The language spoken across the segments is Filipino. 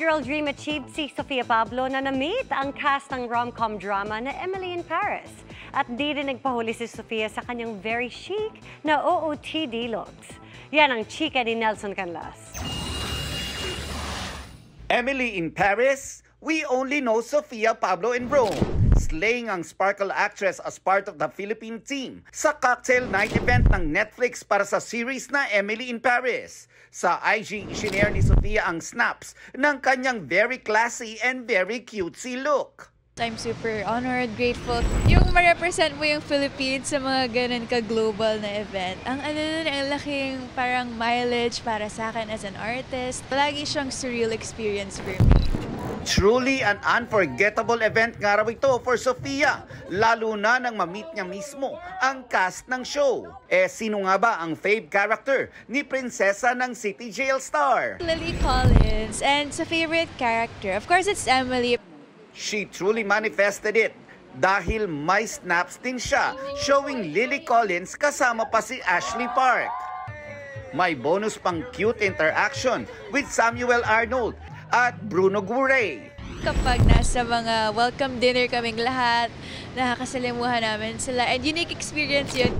girl dream achieved si Sofia Pablo na na-meet ang cast ng rom-com drama na Emily in Paris. At di rin nagpahuli si Sofia sa kanyang very chic na OOTD looks. Yan ang chika ni Nelson Canlas. Emily in Paris? We only know Sofia Pablo in Rome. Slaying ang sparkle actress as part of the Philippine team sa cocktail night event ng Netflix para sa series na Emily in Paris. Sa IG, isinare ni Sofia ang snaps ng kanyang very classy and very cutesy look. I'm super honored, grateful. Yung ma-represent mo yung Philippines sa mga ganun ka-global na event. Ang ang laking parang mileage para sa akin as an artist. Lagi siyang surreal experience for me. Truly an unforgettable event nga raw ito for Sofia, lalo na nang ma-meet niya mismo ang cast ng show. Sino nga ba ang fave character ni prinsesa ng City Jail star? Lily Collins, and sa favorite character, of course it's Emily. She truly manifested it dahil may snaps din siya showing Lily Collins kasama pa si Ashley Park. May bonus pang cute interaction with Samuel Arnold at Bruno Guray. Kapag nasa mga welcome dinner kaming lahat, nakakasalimuhan namin sila, and unique experience yun.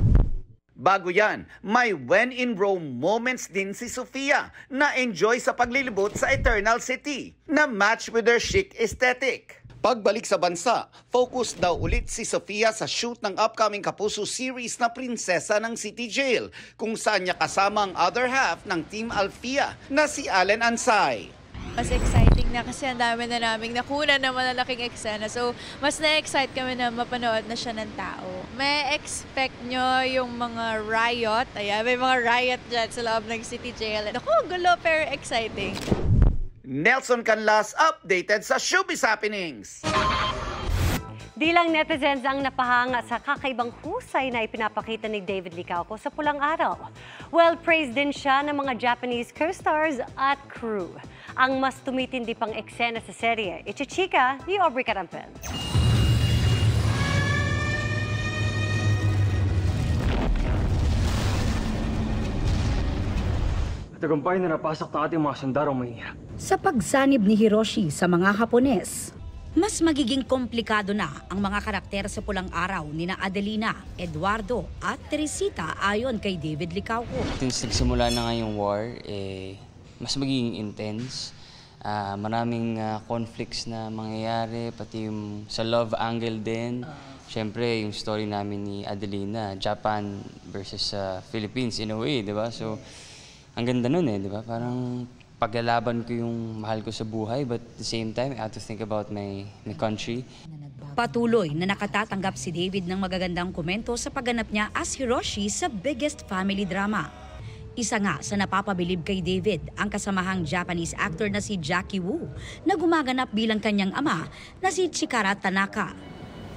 Bago yan, may when in Rome moments din si Sofia na enjoy sa paglilibot sa Eternal City na match with her chic aesthetic. Pagbalik sa bansa, focus daw ulit si Sofia sa shoot ng upcoming Kapuso series na Prinsesa ng City Jail, kung saan niya kasama ang other half ng Team Alfia na si Allen Ansay. Mas exciting na kasi ang dami na naming nakuna na malalaking eksena. So, mas na-excite kami na mapanood na siya ng tao. May expect nyo yung mga riot. Ayan, may mga riot dyan sa loob ng City Jail. Ako, gulo pero exciting. Nelson Canlas, updated sa Showbiz Happenings. Di lang netizens ang napahanga sa kakaibang husay na ipinapakita ni David Licauco sa Pulang Araw. Well, praised din siya ng mga Japanese co-stars at crew. Ang mas tumitindi pang eksena sa serye, ichichika ni Aubrey Carampel. Tagumpay na napasok ng ating mga sundarong mahihirap. Sa pagsanib ni Hiroshi sa mga Hapones, mas magiging komplikado na ang mga karakter sa Pulang Araw ni na Adelina, Eduardo at Teresita ayon kay David Licauco. Since nagsimula na nga yung war, mas magiging intense. Maraming conflicts na mangyayari, pati yung sa love angle din. Siyempre, yung story namin ni Adelina, Japan versus Philippines in a way, di ba? So, ang ganda nun di ba? Parang paglalaban ko yung mahal ko sa buhay, but at the same time, I have to think about my country. Patuloy na nakatatanggap si David ng magagandang komento sa pagganap niya as Hiroshi sa biggest family drama. Isa nga sa napapabilib kay David ang kasamahang Japanese actor na si Jackie Wu na gumaganap bilang kanyang ama na si Chikara Tanaka.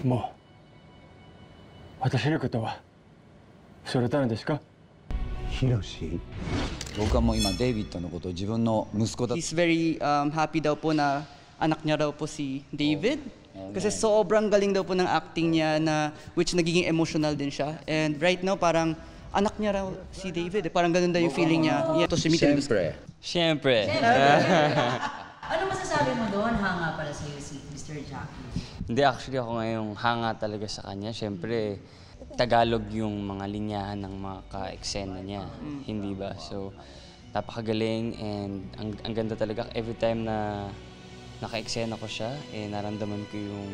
Mo, watashi no koto wa soreta na desu ka? Hiroshi? He's very happy daw po na anak niya daw po si David. Kasi sobrang galing daw po ng acting niya na which nagiging emotional din siya. And right now parang anak niya raw si David. Parang ganun daw yung feeling niya. Siyempre. Ano masasabi mo doon? Hanga para sa iyo si Mr. Jackie? Hindi, actually ako ngayong hanga talaga sa kanya. Siyempre, Tagalog yung mga linyahan ng mga ka-eksena niya, hindi ba? So, napakagaling and ang ganda talaga. Every time na naka-eksena ko siya, naramdaman ko yung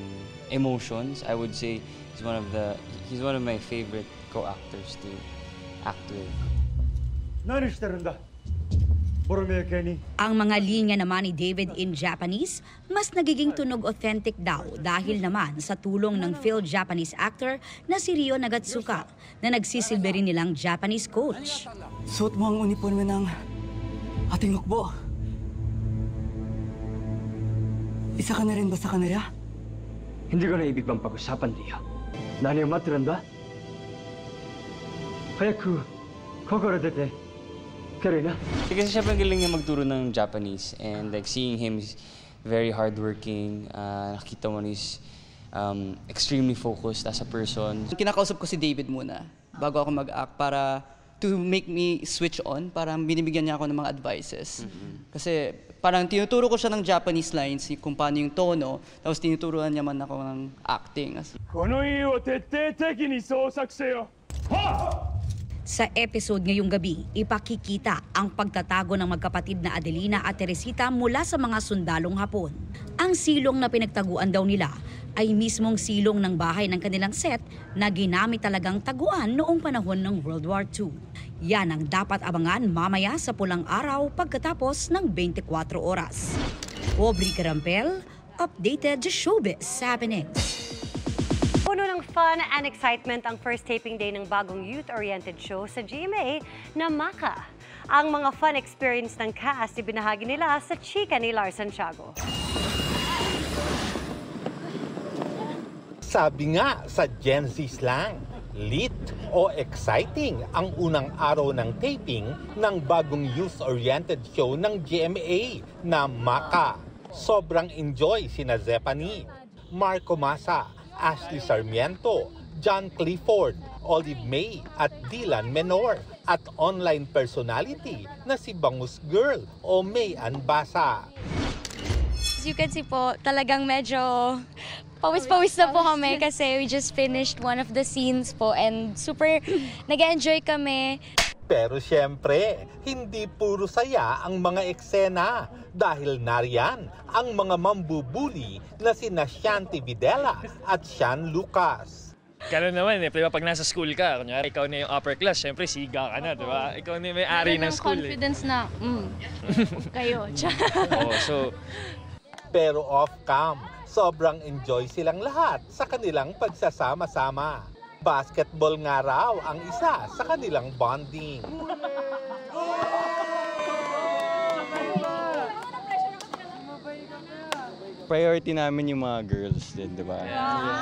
emotions. I would say he's one of my favorite co-actors to act with. Ang mga linya naman ni David in Japanese, mas nagiging tunog authentic daw dahil naman sa tulong ng Phil-Japanese actor na si Ryo Nagatsuka na nagsisilbi rin nilang Japanese coach. Suot mo ang uniforme ng ating hukbo. Isa ka na rin ba sa kanila? Hindi ko na ibig bang pag-usapan, Ria. Nani o matiranda? Hayaku, kokoro dete. Kasi syempre ang galing niya magturo ng Japanese and like seeing him is very hardworking. Nakita mo he's extremely focused as a person. Kinakausap ko si David muna bago ako mag-act para to make me switch on. Parang binibigyan niya ako ng mga advices. Kasi parang tinuturo ko siya ng Japanese lines, kung paano yung tono, tapos tinuturuan niya man ako ng acting. Sa episode ngayong gabi, ipakikita ang pagtatago ng magkapatid na Adelina at Teresita mula sa mga sundalong Hapon. Ang silong na pinagtaguan daw nila ay mismong silong ng bahay ng kanilang set na ginamit talagang taguan noong panahon ng World War II. Yan ang dapat abangan mamaya sa Pulang Araw pagkatapos ng 24 oras. Aubrey Carampel, updated showbiz happenings. Puno ng fun and excitement ang first taping day ng bagong youth-oriented show sa GMA na Maka. Ang mga fun experience ng cast ibinahagi nila sa chika ni Lars Santiago. Sabi nga sa Gen Z slang, lit o exciting ang unang araw ng taping ng bagong youth-oriented show ng GMA na Maka. Sobrang enjoy sina Zephanie, Marco Masa, Ashley Sarmiento, John Clifford, Olive May at Dylan Menor at online personality na si Bangus Girl o May Anbasa. As you can see po, talagang medyo pawis-pawis na po kami kasi we just finished one of the scenes po and super nag-enjoy kami. Pero siyempre, hindi puro saya ang mga eksena dahil nariyan ang mga mambubuli na sina Shanti Videla at Sean Lucas. Gano'n naman diba, pag nasa school ka, kunyari ikaw na yung upper class, syempre siga ka na, diba? Ikaw na yung may-ari ng school. Confidence na, kayo. Pero off-cam, sobrang enjoy silang lahat sa kanilang pagsasama-sama. Basketball nga raw ang isa sa kanilang bonding. Priority namin yung mga girls din, di ba?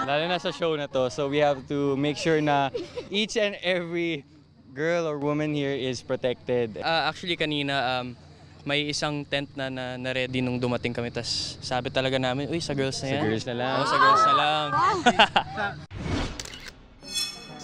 Lalo na sa show na to, so we have to make sure na each and every girl or woman here is protected. Actually, kanina, may isang tent na ready nung dumating kami, tas sabi talaga namin, uy, sa girls na yan. Sa girls na lang. Oo, sa girls na lang.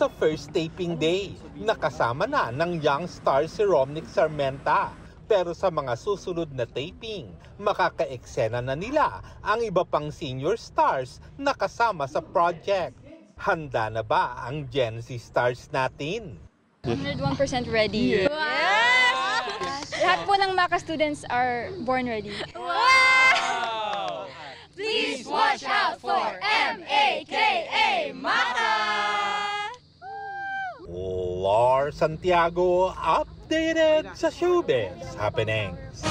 Sa first taping day, nakasama na ng young star si Romnick Sarmenta. Pero sa mga susunod na taping, makaka-eksena na nila ang iba pang senior stars na kasama sa project. Handa na ba ang Gen Z stars natin? 101% ready. Yes! Lahat po ng Maka students are born ready. Wow! Please watch out for MAKA Maka! Lars Santiago, updated sa showbiz happenings.